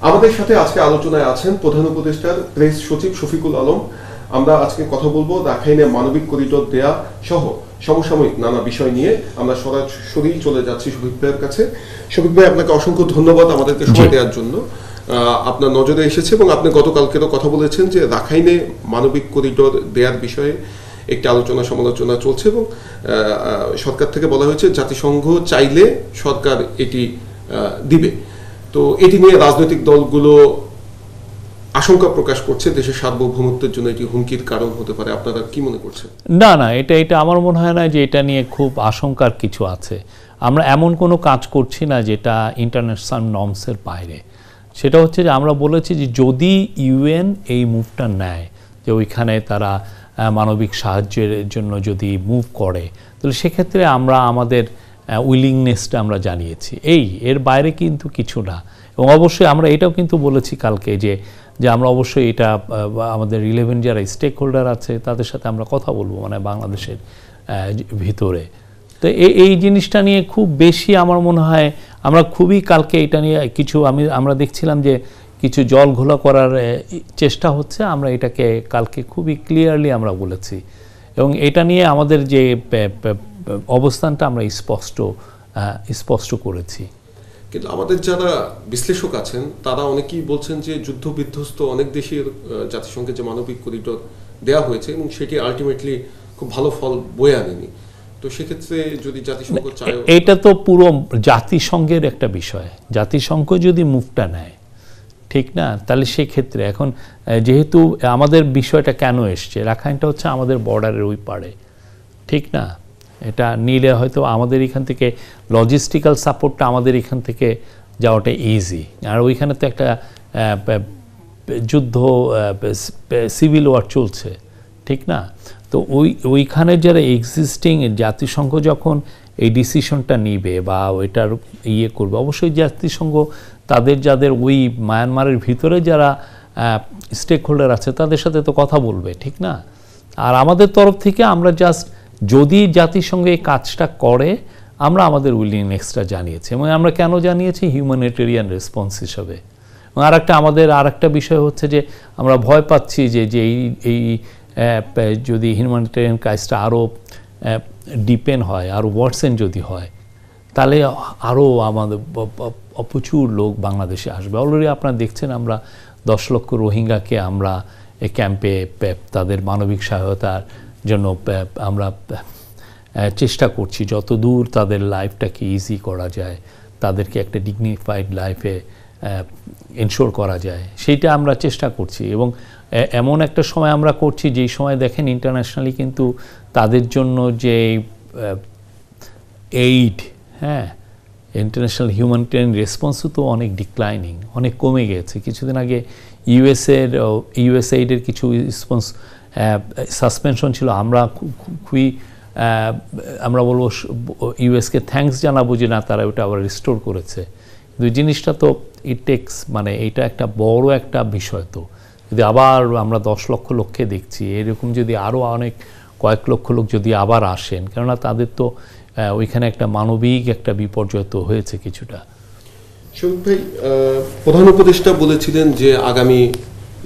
আমাদের সাথে আজকে আলোচনায় আছেন প্রধান উপদেষ্টার প্রেস সচিব শফিকুল আলম। আমরা আজকে কথা বলবো রাখাইনে মানবিক করিডোর দেয়া সহ সমসাময়িক নানা বিষয় নিয়ে। আমরা সরাসরি চলে যাচ্ছি শফিক ভাইয়ের কাছে। শফিক ভাই, আপনাকে অসংখ্য ধন্যবাদ আমাদেরকে সময় দেওয়ার জন্য। আপনার নজরে এসেছে এবং আপনি গতকালকেরও কথা বলেছেন যে রাখাইনে মানবিক করিডোর দেওয়ার বিষয়ে একটি আলোচনা সমালোচনা চলছে এবং সরকার থেকে বলা হয়েছে জাতিসংঘ চাইলে সরকার এটি দিবে। তো এটি নিয়ে রাজনৈতিক দলগুলো আশঙ্কা প্রকাশ করছে দেশের সার্বভৌমত্বের জন্য এটি হুমকির কারণ হতে পারে। আপনারা কি মনে করছেন? না, এটা আমার মনে হয় না যে এটা নিয়ে খুব আশঙ্কার কিছু আছে। আমরা এমন কোনো কাজ করছি না যেটা ইন্টারন্যাশনাল নর্মসের বাইরে। সেটা হচ্ছে যে আমরা বলেছি যে যদি ইউএন এই মুভটা নেয়, যে ওইখানে তারা মানবিক সাহায্যের জন্য যদি মুভ করে, তাহলে সেক্ষেত্রে আমরা আমাদের উইলিংনেসটা আমরা জানিয়েছি। এর বাইরে কিন্তু কিছু না। এবং অবশ্যই আমরা এটাও কিন্তু বলেছি কালকে যে আমরা অবশ্যই এটা আমাদের রিলেভেন্ট যারা স্টেক হোল্ডার আছে তাদের সাথে আমরা কথা বলবো, মানে বাংলাদেশের ভিতরে। তো এই জিনিসটা নিয়ে খুব বেশি আমার মনে হয় আমরা খুবই কালকে এটা নিয়ে কিছু আমরা দেখছিলাম যে কিছু জল ঘোলা করার চেষ্টা হচ্ছে। আমরা এটাকে কালকে খুবই ক্লিয়ারলি আমরা বলেছি এবং এটা নিয়ে আমাদের যে অবস্থানটা আমরা স্পষ্ট করেছি। কিন্তু আমাদের যারা বিশ্লেষক আছেন তারা অনেকেই বলছেন যে যুদ্ধ বিধ্বস্ত অনেক দেশের জাতিসংঘের যে মানবিক করিডোর দেওয়া হয়েছে এবং সেটি আলটিমেটলি খুব ভালো ফল বয়ে আনেনি। তো সেক্ষেত্রে যদি জাতিসংঘ চায়, এটা তো পুরো জাতিসংঘের একটা বিষয়। জাতিসংঘ যদি মুভটা নেয়, ঠিক না, তাহলে সেক্ষেত্রে এখন যেহেতু আমাদের বিষয়টা কেন এসছে, রাখাইনটা হচ্ছে আমাদের বর্ডারের ওই পারে, ঠিক না। এটা নিলে হয়তো আমাদের এখান থেকে লজিস্টিক্যাল সাপোর্টটা আমাদের এখান থেকে যাওয়াটা ইজি। আর ওইখানে তো একটা যুদ্ধ, সিভিল ওয়ার চলছে, ঠিক না। তো ওইখানে যারা এক্সিস্টিং জাতিসংঘ যখন এই ডিসিশনটা নিবে বা ওইটার করবে, অবশ্যই জাতিসংঘ যাদের ওই মায়ানমারের ভিতরে যারা স্টেক হোল্ডার আছে তাদের সাথে তো কথা বলবে, ঠিক না। আর আমাদের তরফ থেকে আমরা জাস্ট যদি জাতিসংঘ এই কাজটা করে আমরা আমাদের উইলিংনেসটা জানিয়েছি। এবং আমরা কেন জানিয়েছি? হিউম্যানিটেরিয়ান রেসপন্স হিসাবে। এবং আমাদের আর একটা বিষয় হচ্ছে যে আমরা ভয় পাচ্ছি যে এই যদি হিউম্যানিটেরিয়ান কাজটা আরও ডিপেন্ড হয়, আরও ওয়ার্সেন যদি হয়, তাহলে আরও আমাদের প্রচুর লোক বাংলাদেশে আসবে। অলরেডি আপনারা দেখছেন আমরা 10 লক্ষ রোহিঙ্গাকে আমরা এই ক্যাম্পে তাদের মানবিক সহায়তার জন্য আমরা চেষ্টা করছি যত দূর তাদের লাইফটাকে ইজি করা যায়, তাদেরকে একটা ডিগনিফাইড লাইফে এনশোর করা যায়, সেইটা আমরা চেষ্টা করছি। এবং এমন একটা সময় আমরা করছি যেই সময় দেখেন ইন্টারন্যাশনালি কিন্তু তাদের জন্য যে এইড, ইন্টারন্যাশনাল হিউম্যানিটেরিয়ান রেসপন্সও তো অনেক ডিক্লাইনিং, অনেক কমে গেছে। কিছুদিন আগে ইউএসএইডের কিছু রেসপন্স সাসপেনশন ছিল। আমরা খুবই আমরা বলবো ইউএসকে থ্যাঙ্কস জানাবো যে না, তারা ওটা আবার রিস্টোর করেছে। কিন্তু জিনিসটা তো ইট টেক্স, মানে এটা একটা বড় একটা বিষয়। তো যদি আবার আমরা 10 লক্ষ লোককে দেখছি, এরকম যদি আরও অনেক কয়েক লক্ষ লোক যদি আবার আসেন, কেননা তাদের তো ওইখানে একটা মানবিক একটা বিপর্যয় তো হয়েছে কিছুটা। শফিক ভাই, প্রধান উপদেষ্টা বলেছিলেন যে আগামী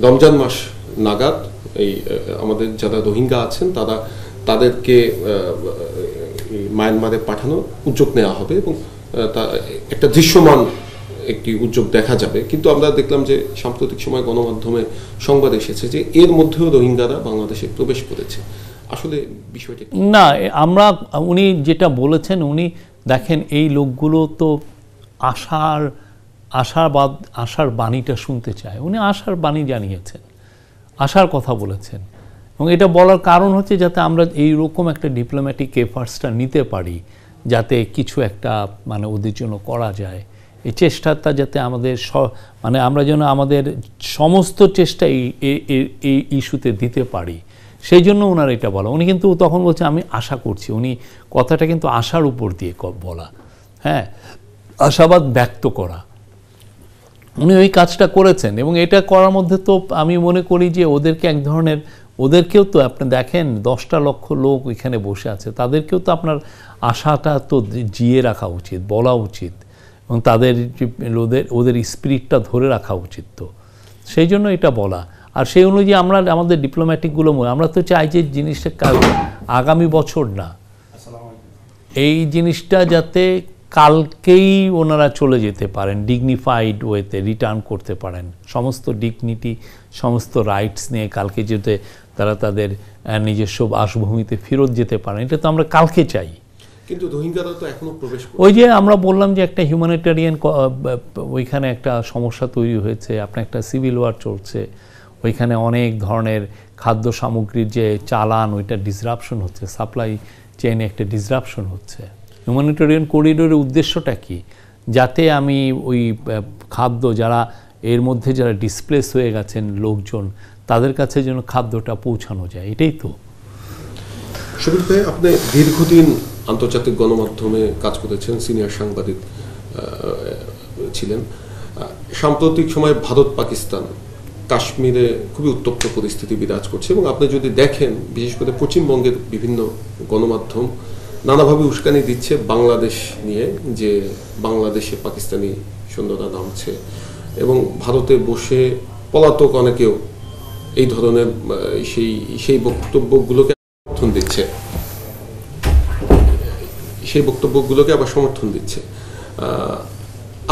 রমজান মাস নাগাদ এই আমাদের যারা রোহিঙ্গা আছেন তাদেরকে মায়ানমারে পাঠানোর উদ্যোগ নেওয়া হবে এবং একটা দৃশ্যমান একটি উদ্যোগ দেখা যাবে। কিন্তু আমরা দেখলাম যে সাম্প্রতিক সময় গণমাধ্যমে সংবাদ এসেছে যে এর মধ্যেও রোহিঙ্গারা বাংলাদেশে প্রবেশ করেছে। আসলে বিষয়টা না, উনি যেটা বলেছেন, উনি দেখেন এই লোকগুলো তো আশার বাণীটা শুনতে চায়। উনি আশার বাণী জানিয়েছেন, আশার কথা বলেছেন। এবং এটা বলার কারণ হচ্ছে যাতে আমরা এইরকম একটা ডিপ্লোম্যাটিক এফার্টসটা নিতে পারি, যাতে কিছু একটা মানে ওদের জন্য করা যায়। এই চেষ্টাটা যাতে আমাদের মানে আমরা যেন আমাদের সমস্ত চেষ্টা এই ইস্যুতে দিতে পারি, সেই জন্য ওনার এটা বলা। উনি কিন্তু তখন বলছে আমি আশা করছি, উনি কথাটা কিন্তু আশার উপর দিয়ে বলা, আশাবাদ ব্যক্ত করা। উনি ওই কাজটা করেছেন এবং এটা করার মধ্যে তো আমি মনে করি যে ওদেরকে এক ধরনের, ওদেরকেও তো আপনি দেখেন 10টা লক্ষ লোক এখানে বসে আছে, তাদেরকেও তো আপনার আশাটা তো জিয়ে রাখা উচিত, বলা উচিত। এবং তাদের ওদের স্পিরিটটা ধরে রাখা উচিত। তো সেই জন্য এটা বলা, আর সেই অনুযায়ী আমরা আমাদের ডিপ্লোম্যাটিকগুলো আমরা তো চাই যে জিনিসটা আগামী বছর না, এই জিনিসটা যাতে কালকেই ওনারা চলে যেতে পারেন, ডিগনিফাইড ওয়েতে রিটার্ন করতে পারেন, সমস্ত ডিগনিটি সমস্ত রাইটস নিয়ে কালকে যেতে তারা তাদের নিজস্ব বাসভূমিতে ফেরত যেতে পারেন, এটা তো আমরা কালকে চাই। কিন্তু রোহিঙ্গারা তো এখনো প্রবেশ করে। ওই যে আমরা বললাম যে একটা হিউম্যানিটেরিয়ান ওইখানে একটা সমস্যা তৈরি হয়েছে, আপনার একটা সিভিল ওয়ার চলছে, ওইখানে অনেক ধরনের খাদ্য সামগ্রীর যে চালান ওইটা ডিসরাপশন হচ্ছে, সাপ্লাই চেইনে একটা ডিসরাপশন হচ্ছে। হিউম্যানিটেরিয়ান করিডোরের উদ্দেশ্যটা কি? যাতে আমি ওই খাদ্য যারা এর মধ্যে যারা ডিসপ্লেস হয়ে গেছেন লোকজন, তাদের কাছে যেন খাদ্যটা পৌঁছানো যায়, এটাই তো। শফিক ভাই, আপনি দীর্ঘদিন আন্তর্জাতিক গণমাধ্যমে কাজ করেছেন, সিনিয়র সাংবাদিক ছিলেন। সাম্প্রতিক সময়ে ভারত পাকিস্তান কাশ্মীরে খুবই উত্তপ্ত পরিস্থিতি বিরাজ করছে, এবং আপনি যদি দেখেন বিশেষ করে পশ্চিমবঙ্গের বিভিন্ন গণমাধ্যম নানাভাবে উস্কানি দিচ্ছে বাংলাদেশ নিয়ে, যে বাংলাদেশে পাকিস্তানি সৈন্যরা নামছে, এবং ভারতে বসে পলাতক অনেকেও এই ধরনের সেই বক্তব্যগুলোকে সমর্থন দিচ্ছে, আবার সমর্থন দিচ্ছে।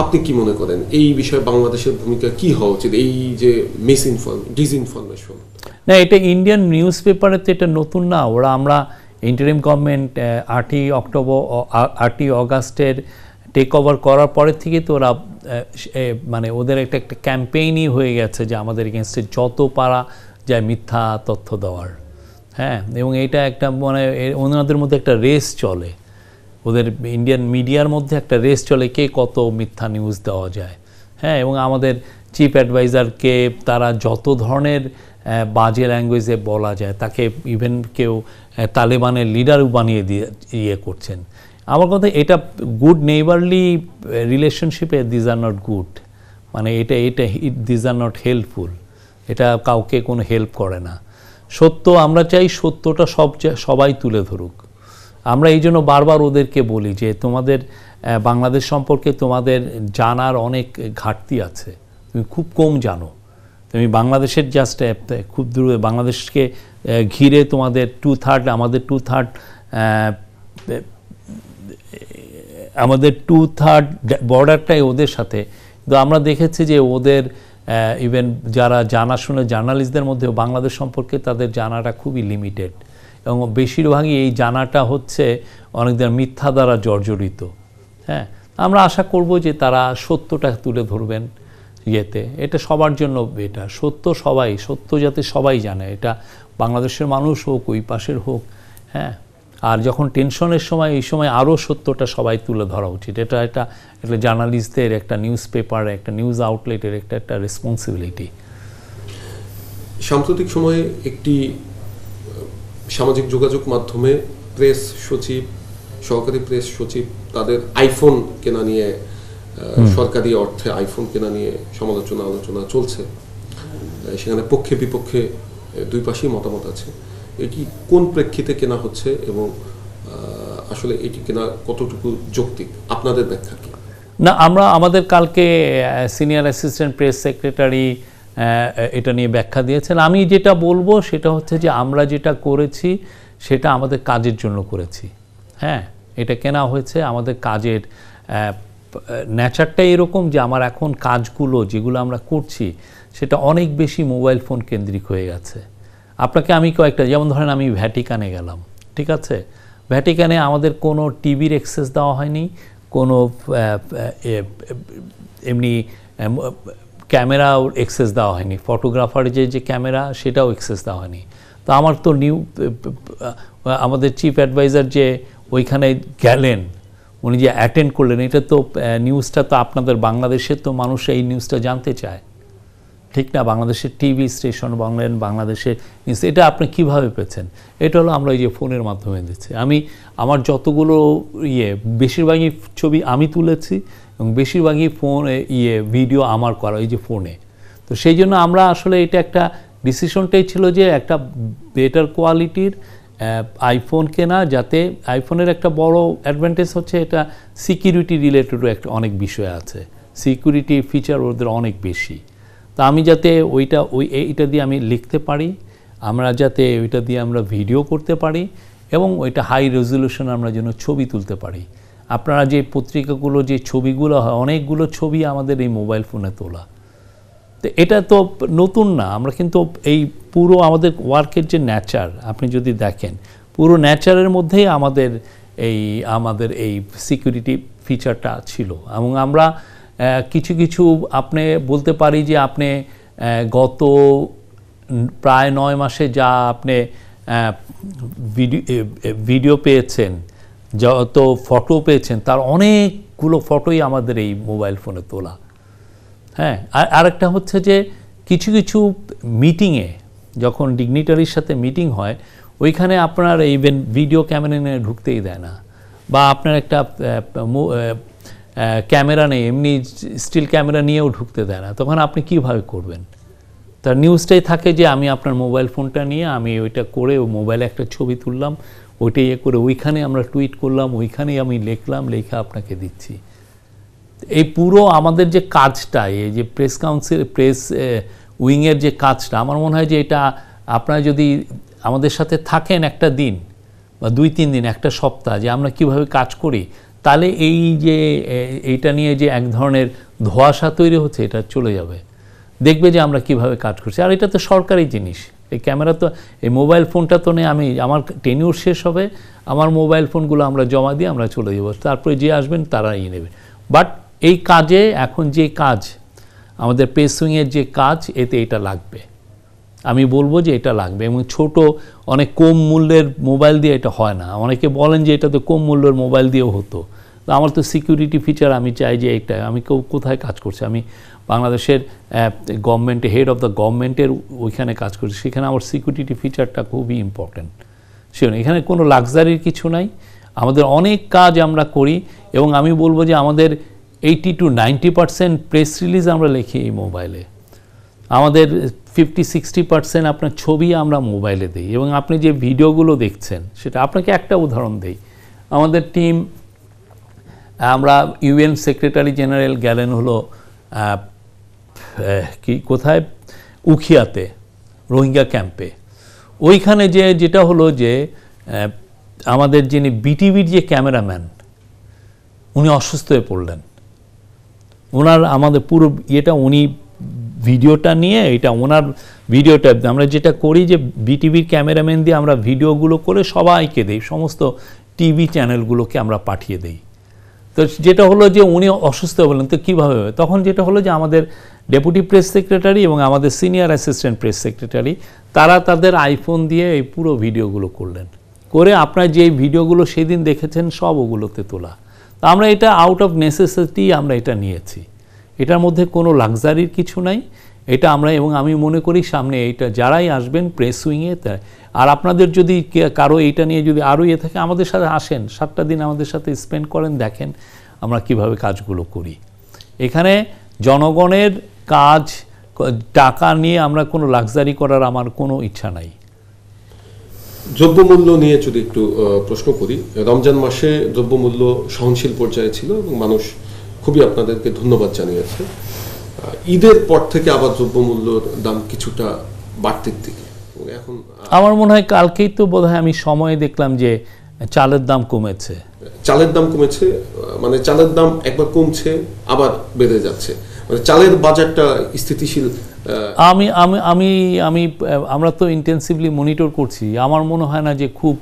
আপনি কি মনে করেন এই বিষয়ে বাংলাদেশের ভূমিকা কি হওয়া উচিত? এই যে ডিসইনফরমেশন, না, এটা ইন্ডিয়ান নিউজ পেপারে তো এটা নতুন না। আমরা ইন্টারিম গভর্নমেন্ট 8ই অগাস্টের টেক ওভার করার পরের থেকে তো ওরা মানে ওদের একটা ক্যাম্পেইনই হয়ে গেছে যে আমাদের এগেনস্টে যত পারা যায় মিথ্যা তথ্য দেওয়ার। হ্যাঁ, এবং এটা একটা মানে ওনাদের মধ্যে একটা রেস চলে, ওদের ইন্ডিয়ান মিডিয়ার মধ্যে একটা রেস চলে কে কত মিথ্যা নিউজ দেওয়া যায়। হ্যাঁ, এবং আমাদের চিফ অ্যাডভাইজারকে তারা যত ধরনের বাজে ল্যাঙ্গুয়েজে বলা যায়, তাকে ইভেন কেউ তালেবানের লিডারও বানিয়ে দিয়ে করছেন। আমার কথা, এটা গুড নেইবারলি রিলেশনশিপে দিস আর নট গুড, মানে এটা দিস আর নট হেল্পফুল, এটা কাউকে কোনো হেল্প করে না। সত্য আমরা চাই, সত্যটা সবাই তুলে ধরুক। আমরা এই জন্য বারবার ওদেরকে বলি যে তোমাদের বাংলাদেশ সম্পর্কে তোমাদের জানার অনেক ঘাটতি আছে, তুমি খুব কম জানো। তুমি বাংলাদেশের জাস্ট খুব দূর, বাংলাদেশকে ঘিরে তোমাদের 2/3, আমাদের 2/3 বর্ডারটাই ওদের সাথে। কিন্তু আমরা দেখেছি যে ওদের ইভেন যারা জানাশোনা জার্নালিস্টদের মধ্যেও বাংলাদেশ সম্পর্কে তাদের জানাটা খুবই লিমিটেড, এবং বেশিরভাগই এই জানাটা হচ্ছে অনেকদের মিথ্যা দ্বারা জর্জরিত। হ্যাঁ, আমরা আশা করব যে তারা সত্যটা তুলে ধরবেন ইয়েতে। এটা সবার জন্য, এটা সত্য যাতে সবাই জানে, এটা বাংলাদেশের মানুষ হোক, ওই পাশের হোক। হ্যাঁ, আর যখন টেনশনের সময়, এই সময় আরও সত্যটা সবাই তুলে ধরা উচিত। এটা একটা জার্নালিস্টদের, একটা নিউজ পেপার, একটা নিউজ আউটলেটের একটা রেসপন্সিবিলিটি। সাম্প্রতিক সময়ে একটি সামাজিক যোগাযোগ মাধ্যমে প্রেস সচিব, সহকারী প্রেস সচিব তাদের আইফোন কেনা নিয়ে, সরকারি অর্থে আইফোন কেনা নিয়ে আলোচনা চলছে। সেখানে পক্ষে বিপক্ষে দুই পাশেই মতামত আছে। এটি কোন প্রেক্ষিতে কেনা হচ্ছে এবং আসলে এটি কেনা কতটুকু যৌক্তিক, আপনাদের ব্যাখ্যা কি? না, আমাদের কালকে সিনিয়র অ্যাসিস্ট্যান্ট প্রেস সেক্রেটারি এটা নিয়ে ব্যাখ্যা দিয়েছেন। আমি যেটা বলবো সেটা হচ্ছে যে আমরা যেটা করেছি সেটা আমাদের কাজের জন্য করেছি। হ্যাঁ, এটা কেনা হয়েছে আমাদের কাজের নেচারটা এরকম যে আমার এখন কাজগুলো যেগুলো আমরা করছি সেটা অনেক বেশি মোবাইল ফোন কেন্দ্রিক হয়ে গেছে। আপনাকে আমি কয়েকটা, যেমন ধরেন আমি ভ্যাটিকানে গেলাম, ঠিক আছে, ভ্যাটিকানে আমাদের কোনো টিভির অ্যাক্সেস দেওয়া হয়নি, কোনো এমনি ক্যামেরাও অ্যাক্সেস দেওয়া হয়নি, ফটোগ্রাফারের যে ক্যামেরা সেটাও অ্যাক্সেস দেওয়া হয়নি। তো আমার তো আমাদের চিফ অ্যাডভাইজার যে ওইখানে গেলেন, উনি যে অ্যাটেন্ড করলেন, এটা তো নিউজটা তো আপনাদের বাংলাদেশের তো মানুষ এই নিউজটা জানতে চায়, ঠিক না? বাংলাদেশের টিভি স্টেশন, বাংলাদেশের নিউজ, এটা আপনি কীভাবে পেয়েছেন? এটা হলো আমরা এই যে ফোনের মাধ্যমে দিচ্ছি। আমার যতগুলো বেশিরভাগই ছবি আমি তুলেছি এবং বেশিরভাগই ভিডিও আমার করা এই যে ফোনে। তো সেই জন্য আমরা আসলে এটা একটা ডিসিশনটাই ছিল যে একটা বেটার কোয়ালিটির আইফোন কেনা, যাতে আইফোনের একটা বড় অ্যাডভান্টেজ হচ্ছে এটা সিকিউরিটি রিলেটেডও একটা অনেক বিষয় আছে, সিকিউরিটি ফিচার ওদের অনেক বেশি। তা আমি যাতে এইটা দিয়ে আমি লিখতে পারি, আমরা যাতে ওইটা দিয়ে আমরা ভিডিও করতে পারি, এবং ওইটা হাই রেজলিউশন আমরা যেন ছবি তুলতে পারি। আপনারা যে পত্রিকাগুলো যে ছবিগুলো হয়, অনেকগুলো ছবি আমাদের এই মোবাইল ফোনে তোলা। তো এটা তো নতুন না, আমরা কিন্তু এই পুরো আমাদের ওয়ার্কের যে নেচার আপনি যদি দেখেন, পুরো নেচারের মধ্যেই আমাদের এই সিকিউরিটি ফিচারটা ছিল। এবং আমরা কিছু কিছু আপনি বলতে পারি যে আপনি গত প্রায় 9 মাসে যা আপনি ভিডিও পেয়েছেন, যত ফটো পেয়েছেন, তার অনেকগুলো ফটোই আমাদের এই মোবাইল ফোনে তোলা। হ্যাঁ, আরেকটা হচ্ছে যে কিছু কিছু মিটিংয়ে যখন ডিগনিটারির সাথে মিটিং হয়, ওইখানে আপনার ইভেন ভিডিও ক্যামেরা নিয়ে ঢুকতেই দেয় না, বা আপনার একটা ক্যামেরা নেই, এমনি স্টিল ক্যামেরা নিয়েও ঢুকতে দেয় না। তখন আপনি কিভাবে করবেন? তার নিউজটাই থাকে যে আমি আপনার মোবাইল ফোনটা নিয়ে আমি ওইটা করে মোবাইলে একটা ছবি তুললাম, ওইটা করে ওইখানে আমরা টুইট করলাম, ওইখানেই আমি লিখলাম, লেখা আপনাকে দিচ্ছি। এই পুরো আমাদের যে কাজটা, এই যে প্রেস কাউন্সিল প্রেস উইংয়ের যে কাজটা, আমার মনে হয় যে এটা আপনারা যদি আমাদের সাথে থাকেন একটা দিন বা 2-3 দিন, একটা সপ্তাহ, যে আমরা কিভাবে কাজ করি, তাহলে এই যে এইটা নিয়ে যে এক ধরনের ধোঁয়াশা তৈরি হচ্ছে, এটা চলে যাবে। দেখবে যে আমরা কিভাবে কাজ করছি। আর এটা তো সরকারি জিনিস, এই ক্যামেরা তো, এই মোবাইল ফোনটা তো নেই, আমার টেনিউর শেষ হবে, আমার মোবাইল ফোনগুলো আমরা জমা দিয়ে আমরা চলে যাব, তারপরে যে আসবেন তারাই নেবে। বাট এই কাজে এখন যে কাজ আমাদের প্রেস উইংয়ের যে কাজ, এতে এটা লাগবে, আমি বলবো যে এটা লাগবে। এবং ছোট অনেক কম মূল্যের মোবাইল দিয়ে এটা হয় না। অনেকে বলেন যে এটা তো কম মূল্যের মোবাইল দিয়েও হতো। তো আমার তো সিকিউরিটি ফিচার, আমি চাই যে এটা আমি কোথায় কাজ করছি, আমি বাংলাদেশের গভর্নমেন্টে হেড অফ দ্য গভর্নমেন্টের ওইখানে কাজ করছি, সেখানে আমার সিকিউরিটি ফিচারটা খুবই ইম্পর্টেন্ট। সেখানে এখানে কোনো লাক্সারির কিছু নাই, আমাদের অনেক কাজ আমরা করি। এবং আমি বলবো যে আমাদের 80 to 90% প্রেস রিলিজ আমরা লিখি এই মোবাইলে, আমাদের 50-60% আপনার ছবি আমরা মোবাইলে দিই। এবং আপনি যে ভিডিওগুলো দেখছেন, সেটা আপনাকে একটা উদাহরণ দেই, আমাদের টিম, আমরা ইউএন সেক্রেটারি জেনারেল গেলেন হলো কোথায়, উখিয়াতে, রোহিঙ্গা ক্যাম্পে। ওইখানে যেটা হলো যে আমাদের যিনি বিটিভির যে ক্যামেরাম্যান, উনি অসুস্থ হয়ে পড়লেন। আমাদের পুরো উনি ভিডিওটা নিয়ে, এটা ওনার ভিডিওটা আমরা যেটা করি যে বিটিভির ক্যামেরাম্যান দিয়ে আমরা ভিডিওগুলো করে সবাইকে দেই, সমস্ত টিভি চ্যানেলগুলোকে আমরা পাঠিয়ে দেই। তো যেটা হলো যে উনি অসুস্থ হলেন, তো কীভাবে হবে? তখন যেটা হলো যে আমাদের ডেপুটি প্রেস সেক্রেটারি এবং আমাদের সিনিয়র অ্যাসিস্ট্যান্ট প্রেস সেক্রেটারি, তারা তাদের আইফোন দিয়ে এই পুরো ভিডিওগুলো করলেন, করে আপনার যে ভিডিওগুলো সেদিন দেখেছেন সব ওগুলোতে তোলা। তো আমরা এটা আউট অফ নেসেসিটি আমরা এটা নিয়েছি, এটার মধ্যে কোনো লাক্সারির কিছু নাই। এটা আমরা, এবং আমি মনে করি সামনে এইটা যারাই আসবেন প্রেস উইংয়ে, আর আপনাদের যদি কারো এইটা নিয়ে যদি আরও থাকে, আমাদের সাথে আসেন, 7টা দিন আমাদের সাথে স্পেন্ড করেন, দেখেন আমরা কিভাবে কাজগুলো করি। এখানে জনগণের কাজ, টাকা নিয়ে আমরা কোনো লাক্সারি করার আমার কোনো ইচ্ছা নাই। দ্রব্যমূল্য নিয়ে যদি একটু প্রশ্ন করি, রমজান মাসে দ্রব্যমূল্য সহনশীল পর্যায়ে ছিল এবং মানুষ খুবই আপনাদেরকে ধন্যবাদ জানিয়েছে। ঈদের পর থেকে আবার দ্রব্যমূল্যর দাম কিছুটা বাড়তির দিকে। এখন আমার মনে হয় কালকেই তো বোধহয় আমি সময়ে দেখলাম যে চালের দাম কমেছে। চালের দাম কমেছে, মানে চালের দাম একবার কমছে আবার বেড়ে যাচ্ছে, মানে চালের বাজারটা স্থিতিশীল। আমরা তো ইন্টেন্সিভলি মনিটর করছি, আমার মনে হয় না যে খুব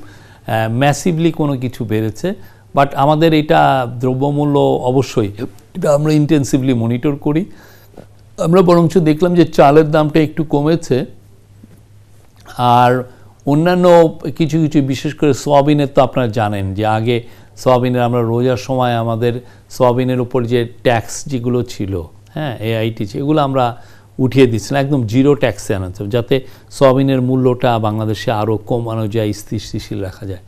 ম্যাসিভলি কোনো কিছু বেড়েছে। বাট আমাদের এটা দ্রব্যমূল্য অবশ্যই এটা আমরা ইন্টেন্সিভলি মনিটর করি। আমরা বরঞ্চ দেখলাম যে চালের দামটা একটু কমেছে, আর অন্যান্য কিছু কিছু, বিশেষ করে সোয়াবিনের তো আপনারা জানেন যে আগে সোয়াবিনের আমরা রোজার সময় আমাদের সোয়াবিনের উপর যে ট্যাক্স যেগুলো ছিল, হ্যাঁ, এআইটি, এগুলো আমরা উঠিয়ে দিচ্ছিলাম, একদম জিরো ট্যাক্সে আনতে, যাতে সোয়াবিনের মূল্যটা বাংলাদেশে আরও কমানো যায়, স্থিতিশীল রাখা যায়।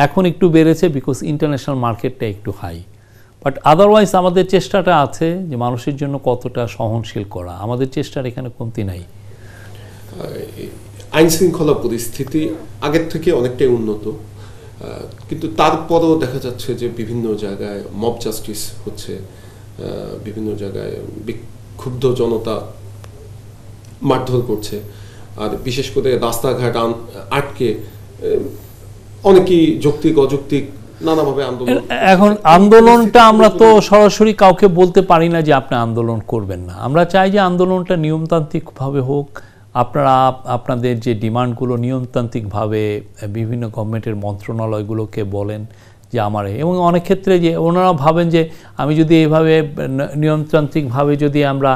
এখন একটু বেড়েছে বিকজ ইন্টারন্যাশনাল মার্কেটটা একটু হাই। বাট আদারওয়াইজ আমাদের চেষ্টাটা আছে যে মানুষের জন্য কতটা সহনশীল করা, আমাদের চেষ্টার এখানে কমতি নাই। আইন শৃঙ্খলা পরিস্থিতি আগের থেকে অনেকটাই উন্নত, কিন্তু তারপরও দেখা যাচ্ছে যে বিভিন্ন জায়গায় মব জাস্টিস হচ্ছে, বিভিন্ন জায়গায় বিক্ষুব্ধ জনতা মারধর করছে, আর বিশেষ করে রাস্তাঘাট আটকে অনেকেই যৌক্তিক অযৌক্তিক নানাভাবে আন্দোলন। এখন আন্দোলনটা আমরা তো সরাসরি কাউকে বলতে পারি না যে আপনি আন্দোলন করবেন না। আমরা চাই যে আন্দোলনটা নিয়মতান্ত্রিকভাবে হোক, আপনারা আপনাদের যে ডিমান্ডগুলো নিয়মতান্ত্রিকভাবে বিভিন্ন গভর্নমেন্টের মন্ত্রণালয়গুলোকে বলেন যে আমার, এবং অনেক ক্ষেত্রে যে ওনারা ভাবেন যে আমি যদি এইভাবে নিয়মতান্ত্রিকভাবে যদি আমরা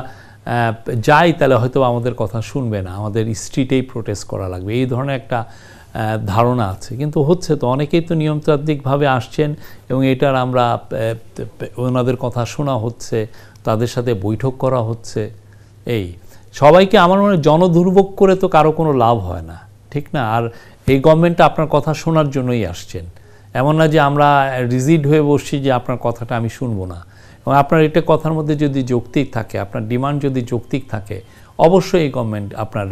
যাই তাহলে হয়তো আমাদের কথা শুনবে না, আমাদের স্ট্রিটেই প্রোটেস্ট করা লাগবে, এই ধরনের একটা ধারণা আছে। কিন্তু হচ্ছে তো অনেকেই তো নিয়মতান্ত্রিকভাবে আসছেন এবং এটার আমরা ওনাদের কথা শোনা হচ্ছে, তাদের সাথে বৈঠক করা হচ্ছে। এই সবাইকে আমার মনে হয় জনদুর্ভোগ করে তো কারো কোনো লাভ হয় না, ঠিক না? আর এই গভর্নমেন্টটা আপনার কথা শোনার জন্যই আসছেন, এমন না যে আমরা রিজিড হয়ে বসছি যে আপনার কথাটা আমি শুনবো না। এবং আপনার এটা কথার মধ্যে যদি যৌক্তিক থাকে, আপনার ডিমান্ড যদি যৌক্তিক থাকে, অবশ্যই এই গভর্নমেন্ট আপনার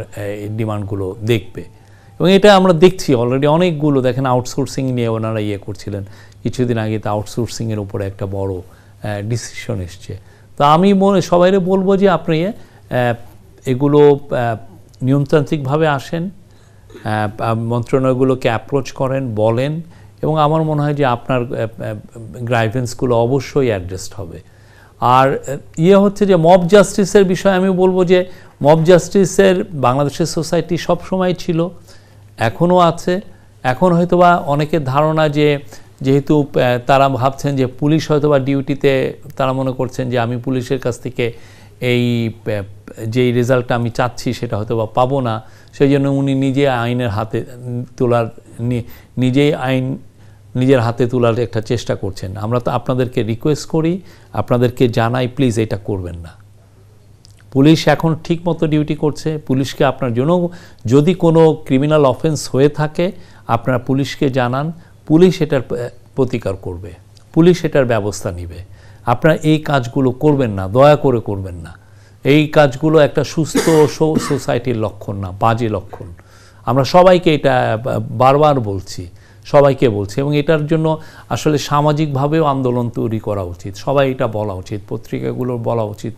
এই ডিমান্ডগুলো দেখবে। এবং এটা আমরা দেখছি অলরেডি অনেকগুলো, দেখেন আউটসোর্সিং নিয়ে ওনারা করছিলেন কিছুদিন আগে, তো আউটসোর্সিংয়ের উপরে একটা বড় ডিসিশন এসছে। তো আমি সবাইরে বলবো যে আপনি এগুলো নিয়মতান্ত্রিকভাবে আসেন, মন্ত্রণালয়গুলোকে অ্যাপ্রোচ করেন, বলেন, এবং আমার মনে হয় যে আপনার গ্রাইভেন্সগুলো অবশ্যই অ্যাড্রেসড হবে। আর হচ্ছে যে মব জাস্টিসের বিষয়ে আমি বলবো যে মব জাস্টিসের বাংলাদেশের সোসাইটি সবসময় ছিল, এখনও আছে। এখন হয়তোবা অনেকের ধারণা যে যেহেতু তারা ভাবছেন যে পুলিশ হয়তোবা ডিউটিতে, তারা মনে করছেন যে আমি পুলিশের কাছ থেকে এই যেই রেজাল্টটা আমি চাচ্ছি সেটা হয়তোবা পাবো না, সেই জন্য উনি নিজে আইনের হাতে তোলার, নিজেই আইন নিজের হাতে তোলার একটা চেষ্টা করছেন। আমরা তো আপনাদেরকে রিকোয়েস্ট করি, আপনাদেরকে জানাই, প্লিজ এটা করবেন না। পুলিশ এখন ঠিক মতো ডিউটি করছে। পুলিশকে আপনার জন্য যদি কোনো ক্রিমিনাল অফেন্স হয়ে থাকে আপনারা পুলিশকে জানান, পুলিশ এটার প্রতিকার করবে, পুলিশ এটার ব্যবস্থা নেবে। আপনারা এই কাজগুলো করবেন না, দয়া করে করবেন না। এই কাজগুলো একটা সুস্থ সোসাইটির লক্ষণ না, বাজে লক্ষণ। আমরা সবাইকে এটা বারবার বলছি, সবাইকে বলছি, এবং এটার জন্য আসলে সামাজিকভাবেও আন্দোলন তৈরি করা উচিত। সবাই এটা বলা উচিত, পত্রিকাগুলোর বলা উচিত,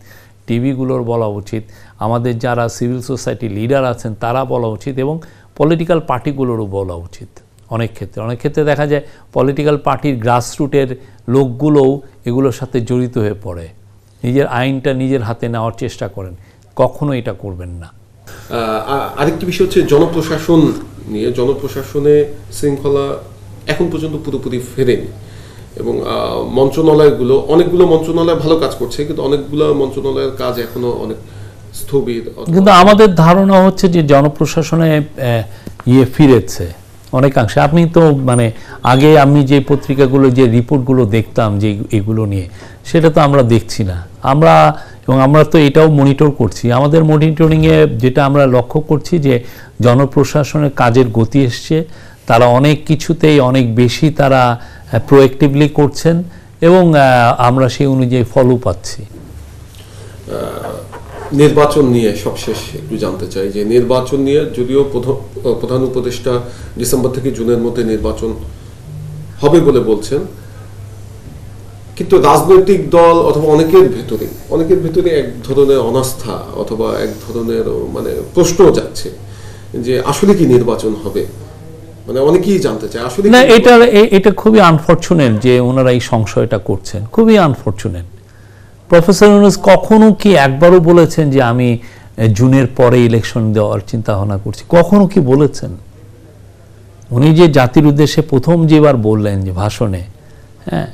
টিভিগুলোর বলা উচিত, আমাদের যারা সিভিল সোসাইটি লিডার আছেন তারা বলা উচিত, এবং পলিটিক্যাল পার্টিগুলোরও বলা উচিত। অনেক ক্ষেত্রে দেখা যায় পলিটিক্যাল পার্টির গ্রাসরুটের লোকগুলোও এগুলোর সাথে জড়িত হয়ে পড়ে, নিজের আইনটা নিজের হাতে নেওয়ার চেষ্টা করেন। কখনো এটা করবেন না। আরেকটি বিষয় হচ্ছে জনপ্রশাসন নিয়ে। জনপ্রশাসনে শৃঙ্খলা এখন পর্যন্ত পুরোপুরি ফেরেনি, এবং অনেকগুলো মন্ত্রণালয় ভালো কাজ করছে, কিন্তু অনেকগুলো মন্ত্রণালয়ের কাজ এখনো অনেক স্থবির। কিন্তু আমাদের ধারণা হচ্ছে যে জনপ্রশাসনে ফিরেছে অনেকাংশে। আপনি তো আগে আমি যে পত্রিকাগুলো যে রিপোর্টগুলো দেখতাম যে এগুলো নিয়ে, সেটা তো আমরা দেখছি না। আমরা তো এটাও মনিটর করছি। আমাদের মনিটরিংয়ে যেটা আমরা লক্ষ্য করছি যে জনপ্রশাসনের কাজের গতি এসছে, তারা অনেক কিছুতেই অনেক বেশি তারা প্রোঅ্যাক্টিভলি করছেন, এবং আমরা সেই অনুযায়ী ফলো পাচ্ছি। নির্বাচন নিয়ে সবশেষ একটু জানতে চাই যে নির্বাচন নিয়ে, যদিও প্রধান উপদেষ্টা ডিসেম্বর থেকে জুনের মধ্যে নির্বাচন হবে বলে বলছেন, কিন্তু রাজনৈতিক দল অথবা অনেকের ভেতরে এক ধরনের অনাস্থা অথবা এক ধরনের প্রশ্ন যাচ্ছে যে আসলে কি নির্বাচন হবে। অনেকেই জানতে চায় আসলে না। এটা খুবই আনফরচুনেট যে ওনারা এই সংশয়টা করছেন, খুবই আনফরচুনেট। প্রফেসর ইউনূস কখনো কি একবারও বলেছেন যে আমি জুনের পরে ইলেকশন দেওয়ার চিন্তা ভাবনা করছি? কখনো কি বলেছেন? উনি যে জাতির উদ্দেশ্যে প্রথম যেবার বললেন যে ভাষণে, হ্যাঁ,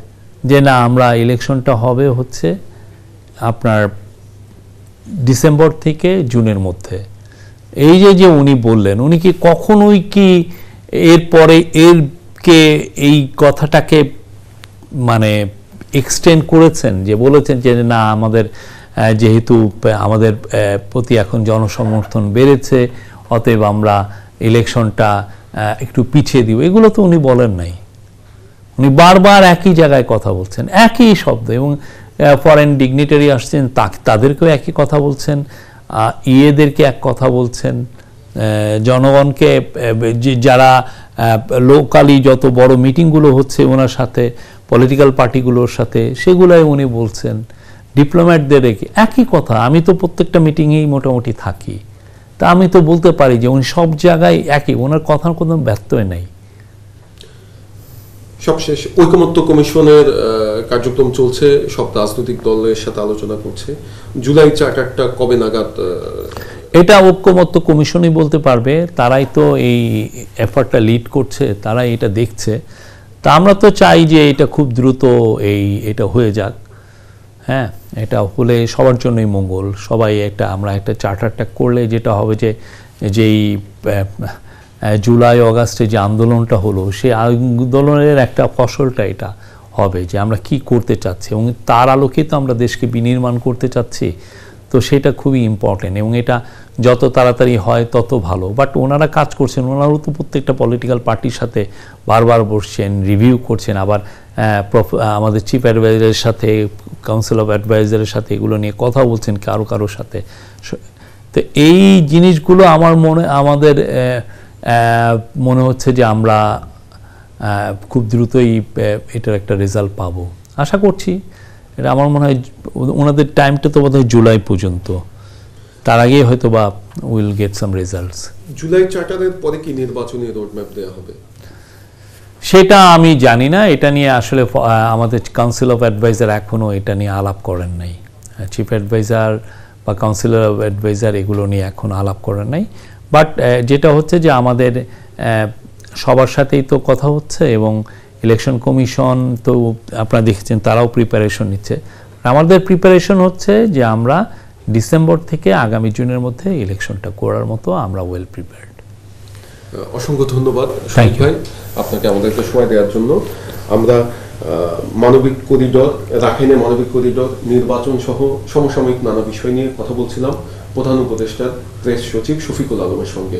যে না আমরা ইলেকশনটা হবে হচ্ছে আপনার ডিসেম্বর থেকে জুনের মধ্যে, এই যে উনি বললেন, উনি কি কখনোই কি এরপরে এই কথাটাকে এক্সটেন্ড করেছেন, যে বলেছেন যে না আমাদের যেহেতু আমাদের প্রতি এখন জনসমর্থন বেড়েছে, অতএব আমরা ইলেকশনটা একটু পিছিয়ে দিব? এগুলো তো উনি বলেন নাই। উনি বারবার একই জায়গায় কথা বলছেন, একই শব্দ, এবং ফরেন ডিগনিটারি আসছেন তাদেরকেও একই কথা বলছেন, ইয়েদেরকে এক কথা বলছেন, জনগণকে যারা লোকালি যত বড় মিটিংগুলো হচ্ছে ওনার সাথে, পলিটিক্যাল পার্টিগুলোর সাথে, সেগুলাই উনি বলছেন। ডিপ্লোম্যাটদের রেখে একই কথা। আমি তো প্রত্যেকটা মিটিংয়েই মোটামুটি থাকি, তা আমি তো বলতে পারি যে উনি সব জায়গায় একই, ওনার কথার কোনো ব্যত্যয় নেই। সবশেষ ঐকমত্য কমিশনের কার্যক্রম চলছে, সব রাজনৈতিক দলের সাথে আলোচনা করছে। জুলাই চার্টারটা কবে নাগাদ? এটা ঐকমত্য কমিশনই বলতে পারবে, তারাই তো এই এফার্টটা লিড করছে, তারাই এটা দেখছে। তা আমরা তো চাই যে এটা খুব দ্রুত এটা হয়ে যাক। হ্যাঁ, এটা হলে সবার জন্যই মঙ্গল। সবাই আমরা একটা চার্টারটা করলে যেটা হবে যে যেই জুলাই অগাস্টে যে আন্দোলনটা হলো, সেই আন্দোলনের একটা ফসলটা এটা হবে যে আমরা কি করতে চাচ্ছি, এবং তার আলোকে তো আমরা দেশকে বিনির্মাণ করতে চাচ্ছি। তো সেটা খুবই ইম্পর্টেন্ট, এবং এটা যত তাড়াতাড়ি হয় তত ভালো। বাট ওনারা কাজ করছেন, ওনারাও তো প্রত্যেকটা পলিটিক্যাল পার্টির সাথে বারবার বসছেন, রিভিউ করছেন, আবার আমাদের চিফ অ্যাডভাইজারের সাথে, কাউন্সিল অফ অ্যাডভাইজারের সাথে এগুলো নিয়ে কথা বলছেন কারোর সাথে। তো এই জিনিসগুলো আমাদের মনে হচ্ছে যে আমরা খুব দ্রুতই এটার একটা রেজাল্ট পাবো, আশা করছি। এটা আমার মনে হয় ওনাদের টাইমটা তো বোধহয় জুলাই পর্যন্ত, তার আগেই হয়তো বা উইল গেট সাম রেজাল্টস। জুলাই চার্টারের পরে কি নির্বাচনী রোডম্যাপ দেওয়া হবে সেটা আমি জানি না। এটা নিয়ে আসলে আমাদের কাউন্সিল অফ অ্যাডভাইজার এখনও এটা নিয়ে আলাপ করেন নাই। চিফ অ্যাডভাইজার বা কাউন্সিলর অফ অ্যাডভাইজার এগুলো নিয়ে এখন আলাপ করেন নাই। বাট যেটা হচ্ছে যে আমাদের সবার সাথেই তো কথা হচ্ছে, এবং ইলেকশন কমিশন তো আপনারা দেখেছেন তারাও প্রিপারেশন নিচ্ছে। আমাদের প্রিপারেশন হচ্ছে যে আমরা ডিসেম্বর থেকে আগামী জুনের মধ্যে ইলেকশনটা করার মতো আমরা ওয়েল প্রিপেয়ার্ড। অসংখ্য ধন্যবাদ শহীদ ভাই আপনাকে আমাদেরকে সময় দেওয়ার জন্য। আমরা মানবিক করিডোর, রাখাইনে মানবিক করিডোর, নির্বাচন সহ সমসাময়িক নানা বিষয় নিয়ে কথা বলছিলাম প্রধান উপদেষ্টার প্রেস সচিব শফিকুল আলমের সঙ্গে।